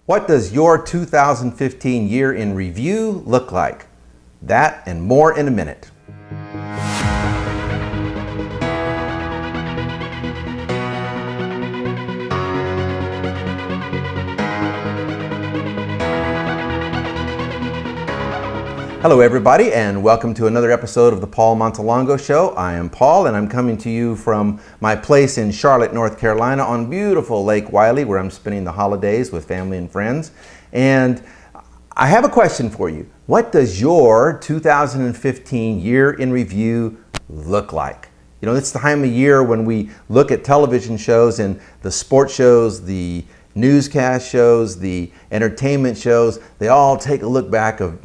What does your 2015 year in review look like? That and more in a minute. Hello everybody, and welcome to another episode of the Paul Montelongo Show. I am Paul, and I'm coming to you from my place in Charlotte, North Carolina on beautiful Lake Wylie, where I'm spending the holidays with family and friends. And I have a question for you. What does your 2015 year in review look like? You know, it's the time of year when we look at television shows and the sports shows, the newscast shows, the entertainment shows. They all take a look back of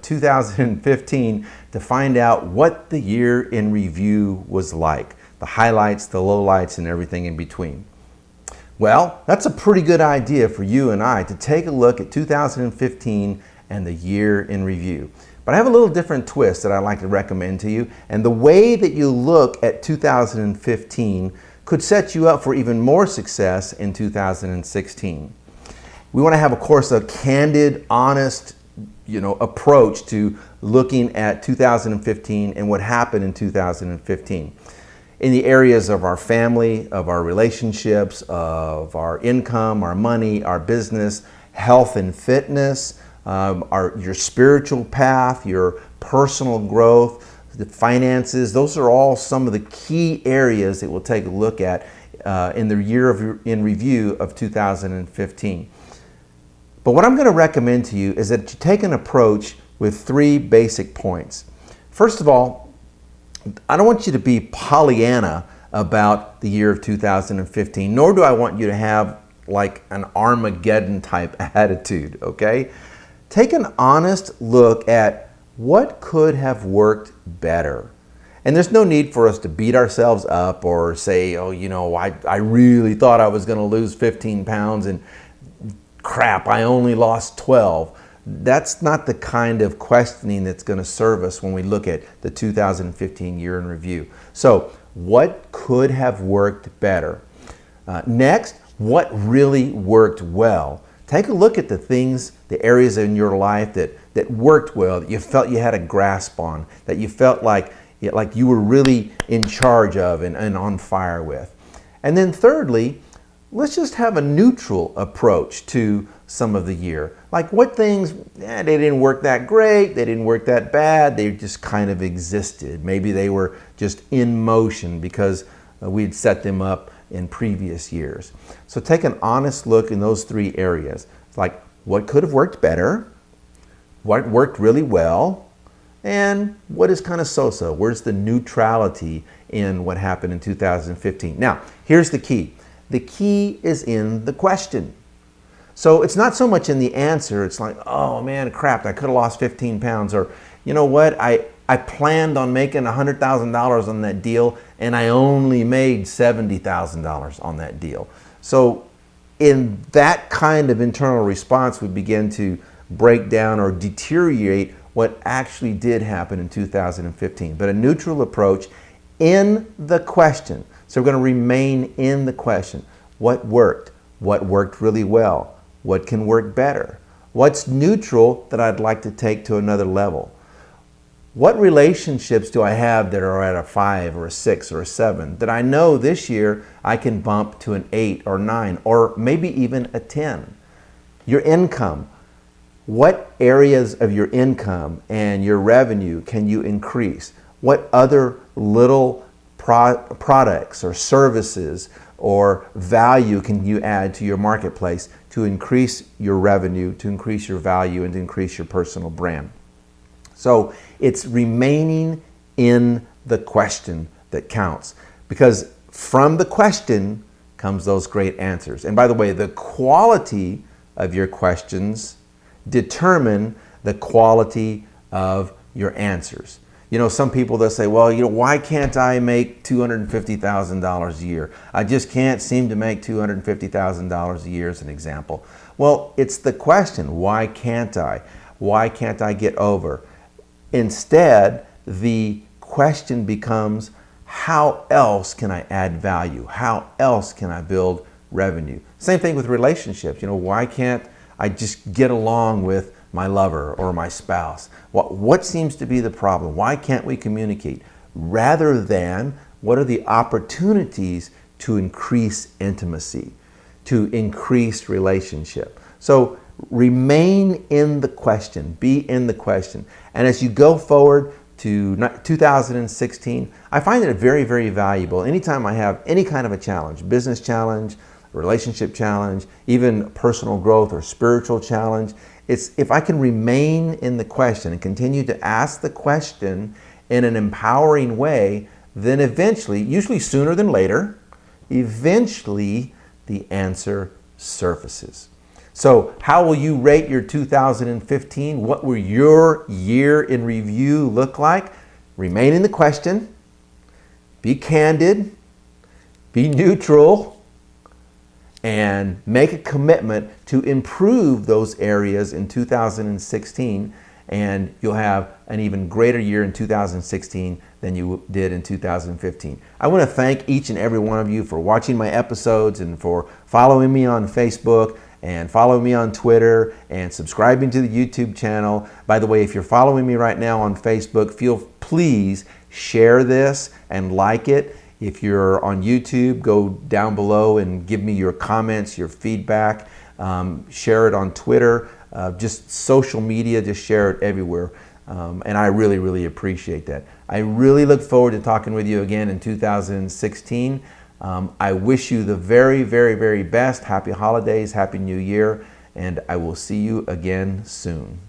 2015 to find out what the year in review was like. The highlights, the lowlights, and everything in between. Well, that's a pretty good idea for you and I to take a look at 2015 and the year in review. But I have a little different twist that I'd like to recommend to you. And the way that you look at 2015 could set you up for even more success in 2016. We want to have, of course, a candid, honest, approach to looking at 2015 and what happened in 2015. In the areas of our family, of our relationships, of our income, our money, our business, health and fitness, your spiritual path, your personal growth, the finances. Those are all some of the key areas that we'll take a look at in the year in review of 2015. But what I'm going to recommend to you is that you take an approach with three basic points. First of all, I don't want you to be Pollyanna about the year of 2015, nor do I want you to have like an Armageddon type attitude, okay? Take an honest look at what could have worked better. And there's no need for us to beat ourselves up or say, I really thought I was going to lose 15 pounds and crap, I only lost 12. That's not the kind of questioning that's going to serve us when we look at the 2015 year in review. So, what could have worked better? Next, what really worked well? Take a look at the things, the areas in your life that worked well, that you felt you had a grasp on, that you felt like you were really in charge of and on fire with. And then thirdly, let's just have a neutral approach to some of the year. Like what things, they didn't work that great, they didn't work that bad, they just kind of existed. Maybe they were just in motion because we'd set them up in previous years. So take an honest look in those three areas. It's like what could have worked better, what worked really well, and what is kind of so-so. Where's the neutrality in what happened in 2015? Now, here's the key. The key is in the question. So it's not so much in the answer. It's like, oh man, crap, I could have lost 15 pounds. Or, you know what, I planned on making $100,000 on that deal and I only made $70,000 on that deal. So in that kind of internal response, we begin to break down or deteriorate what actually did happen in 2015. But a neutral approach in the question. So we're going to remain in the question. What worked? What worked really well? What can work better? What's neutral that I'd like to take to another level? What relationships do I have that are at a 5 or a 6 or a 7 that I know this year I can bump to an 8 or 9 or maybe even a 10? Your income. What areas of your income and your revenue can you increase? What other little products or services or value can you add to your marketplace to increase your revenue, to increase your value, and to increase your personal brand? So it's remaining in the question that counts, because from the question comes those great answers. And by the way, the quality of your questions determine the quality of your answers. You know, some people, they'll say, well, why can't I make $250,000 a year? I just can't seem to make $250,000 a year as an example. Well, it's the question, why can't I? Why can't I get over? Instead, the question becomes, how else can I add value? How else can I build revenue? Same thing with relationships. Why can't I just get along with my lover or my spouse? What seems to be the problem? Why can't we communicate? Rather than what are the opportunities to increase intimacy, to increase relationship? So remain in the question, be in the question. And as you go forward to 2016, I find it very, very valuable. Anytime I have any kind of a challenge, business challenge, relationship challenge, even personal growth or spiritual challenge, it's if I can remain in the question and continue to ask the question in an empowering way, then eventually, usually sooner than later, eventually the answer surfaces. So how will you rate your 2015? What will your year in review look like? Remain in the question, be candid, be neutral, and make a commitment to improve those areas in 2016, and you'll have an even greater year in 2016 than you did in 2015. I want to thank each and every one of you for watching my episodes and for following me on Facebook and following me on Twitter and subscribing to the YouTube channel. By the way, if you're following me right now on Facebook, please share this and like it. If you're on YouTube, go down below and give me your comments, your feedback. Share it on Twitter, just social media, just share it everywhere. And I really, really appreciate that. I really look forward to talking with you again in 2016. I wish you the very, very, very best. Happy holidays, Happy New Year, and I will see you again soon.